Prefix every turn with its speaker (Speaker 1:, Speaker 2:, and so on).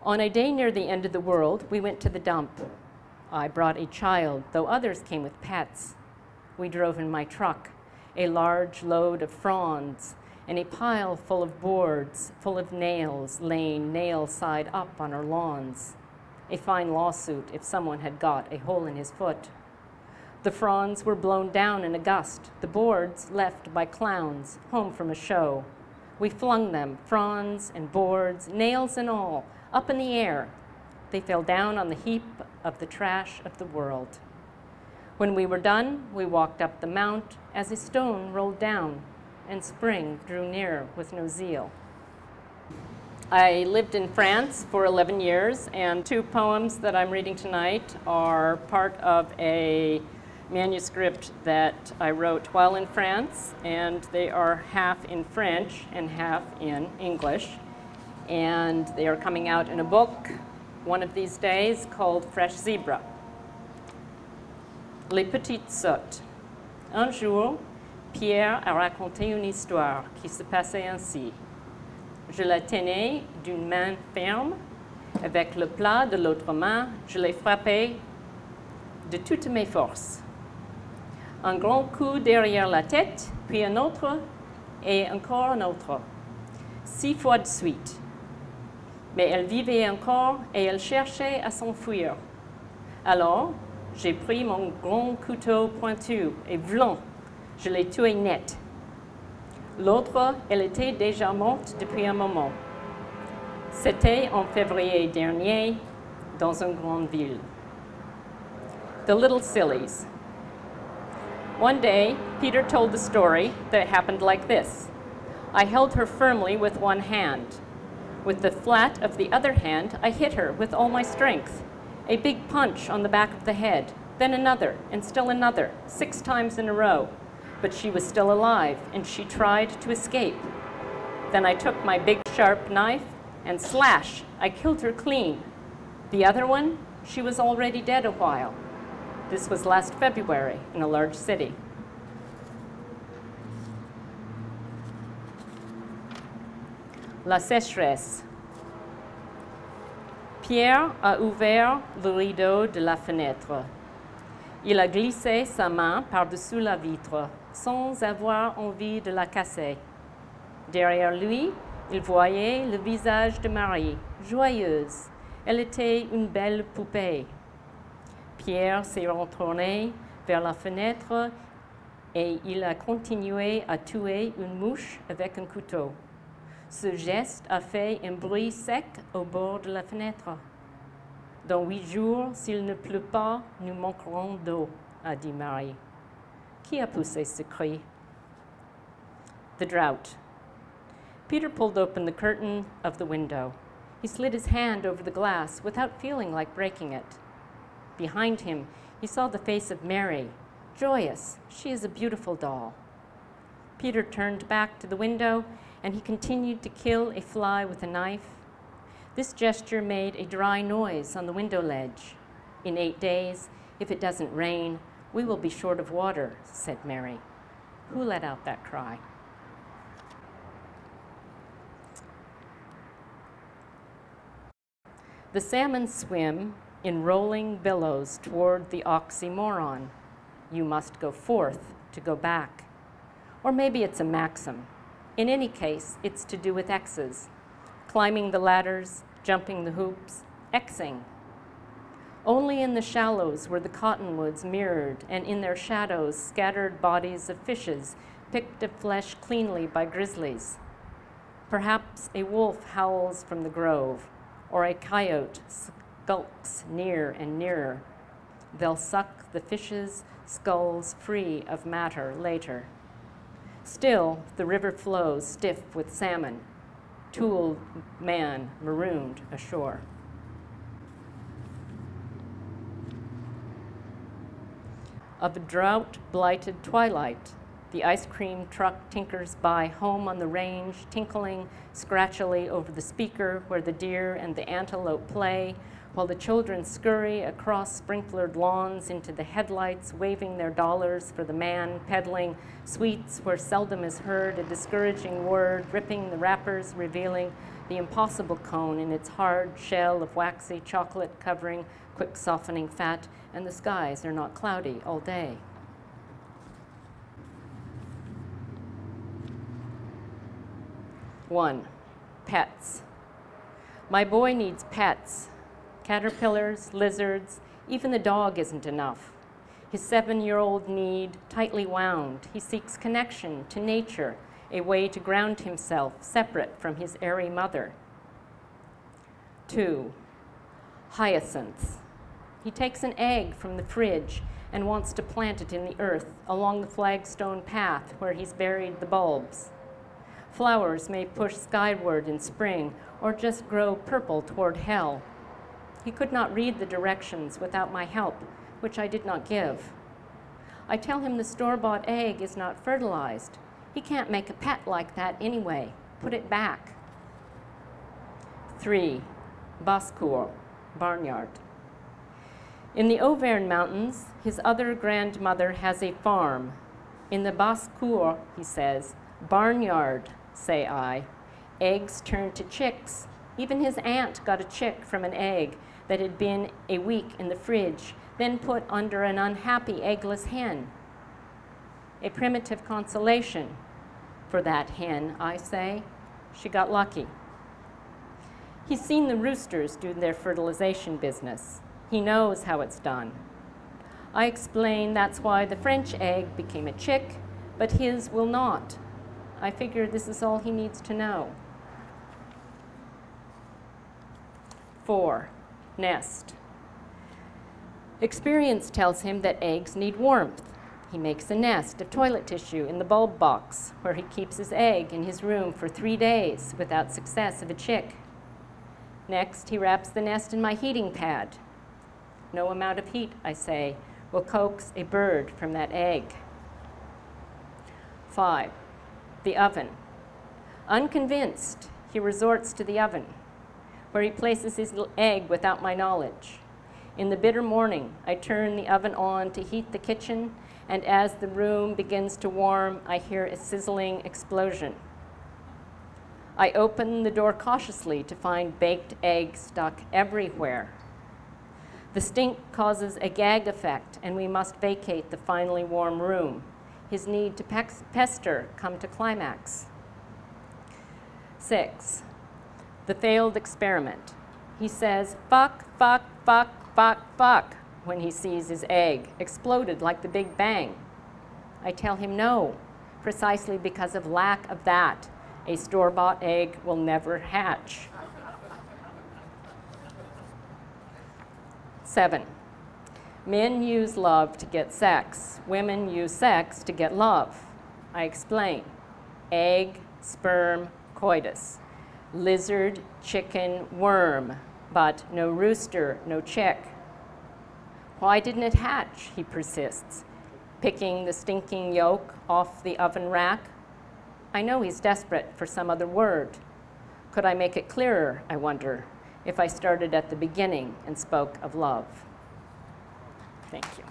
Speaker 1: On a day near the end of the world, we went to the dump. I brought a child, though others came with pets. We drove in my truck, a large load of fronds, and a pile full of boards, full of nails, laying nail side up on our lawns. A fine lawsuit if someone had got a hole in his foot. The fronds were blown down in a gust, the boards left by clowns, home from a show. We flung them, fronds and boards, nails and all, up in the air. They fell down on the heap of the trash of the world. When we were done, we walked up the mount as a stone rolled down, and spring drew near with no zeal. I lived in France for 11 years, and 2 poems that I'm reading tonight are part of a manuscript that I wrote while in France, and they are half in French and half in English. And they are coming out in a book one of these days called Fresh Zebra. Les petites sottes. Un jour, Pierre a raconté une histoire qui se passait ainsi. Je la tenais d'une main ferme, avec le plat de l'autre main, je l'ai frappé de toutes mes forces. Un grand coup derrière la tête, puis un autre, et encore un autre. 6 fois de suite. Mais elle vivait encore et elle cherchait à s'enfuir. Alors, j'ai pris mon grand couteau pointu et vlan, je l'ai tuée net. L'autre, elle était déjà morte depuis un moment. C'était en février dernier, dans une grande ville. The Little Sillies. One day, Peter told the story that happened like this. I held her firmly with one hand. With the flat of the other hand, I hit her with all my strength. A big punch on the back of the head, then another, and still another, 6 times in a row. But she was still alive, and she tried to escape. Then I took my big sharp knife, and slash, I killed her clean. The other one, she was already dead a while. This was last February in a large city. La sécheresse. Pierre a ouvert le rideau de la fenêtre. Il a glissé sa main par-dessus la vitre, sans avoir envie de la casser. Derrière lui, il voyait le visage de Marie, joyeuse. Elle était une belle poupée. Pierre s'est retourné vers la fenêtre et il a continué à tuer une mouche avec un couteau. Ce geste a fait un bruit sec au bord de la fenêtre. Dans 8 jours, s'il ne pleut pas, nous manquerons d'eau, a dit Marie. Qui a poussé ce cri? The drought. Peter pulled open the curtain of the window. He slid his hand over the glass without feeling like breaking it. Behind him, he saw the face of Mary, joyous. She is a beautiful doll. Peter turned back to the window, and he continued to kill a fly with a knife. This gesture made a dry noise on the window ledge. In 8 days, if it doesn't rain, we will be short of water, said Mary. Who let out that cry? The salmon swim in rolling billows toward the oxymoron. You must go forth to go back. Or maybe it's a maxim. In any case, it's to do with X's. Climbing the ladders, jumping the hoops, Xing. Only in the shallows were the cottonwoods mirrored, and in their shadows scattered bodies of fishes, picked of flesh cleanly by grizzlies. Perhaps a wolf howls from the grove, or a coyote skulks near and nearer. They'll suck the fishes' skulls free of matter later. Still, the river flows stiff with salmon, tooled man marooned ashore. Of a drought-blighted twilight, The ice cream truck tinkers by home on the range, tinkling scratchily over the speaker where the deer and the antelope play, while the children scurry across sprinklered lawns into the headlights, waving their dollars for the man peddling sweets where seldom is heard a discouraging word, ripping the wrappers, revealing the impossible cone in its hard shell of waxy chocolate covering quick softening fat, and the skies are not cloudy all day. One, pets. My boy needs pets. Caterpillars, lizards, even the dog isn't enough. His 7-year-old need tightly wound. He seeks connection to nature, a way to ground himself separate from his airy mother. 2, hyacinths. He takes an egg from the fridge and wants to plant it in the earth along the flagstone path where he's buried the bulbs. Flowers may push skyward in spring or just grow purple toward hell. He could not read the directions without my help, which I did not give. I tell him the store-bought egg is not fertilized. He can't make a pet like that anyway. Put it back. 3, bascour, barnyard. In the Auvergne Mountains, his other grandmother has a farm. In the bascour, he says, barnyard, say I. Eggs turn to chicks. Even his aunt got a chick from an egg that had been a week in the fridge, then put under an unhappy eggless hen. A primitive consolation for that hen, I say. She got lucky. He's seen the roosters do their fertilization business. He knows how it's done. I explain that's why the French egg became a chick, but his will not. I figure this is all he needs to know. 4, nest. Experience tells him that eggs need warmth. He makes a nest of toilet tissue in the bulb box where he keeps his egg in his room for 3 days without success of a chick. Next, he wraps the nest in my heating pad. No amount of heat, I say, will coax a bird from that egg. 5, the oven. Unconvinced, he resorts to the oven, where he places his egg without my knowledge. In the bitter morning, I turn the oven on to heat the kitchen, and as the room begins to warm, I hear a sizzling explosion. I open the door cautiously to find baked eggs stuck everywhere. The stink causes a gag effect, and we must vacate the finally warm room. His need to pester come to climax. 6, the failed experiment. He says, fuck, fuck, fuck, fuck, fuck, when he sees his egg, exploded like the Big Bang. I tell him no, precisely because of lack of that. A store-bought egg will never hatch. 7, men use love to get sex. Women use sex to get love. I explain. Egg, sperm, coitus. Lizard, chicken, worm, but no rooster, no chick. Why didn't it hatch, he persists, picking the stinking yolk off the oven rack. I know he's desperate for some other word. Could I make it clearer, I wonder, if I started at the beginning and spoke of love? Thank you.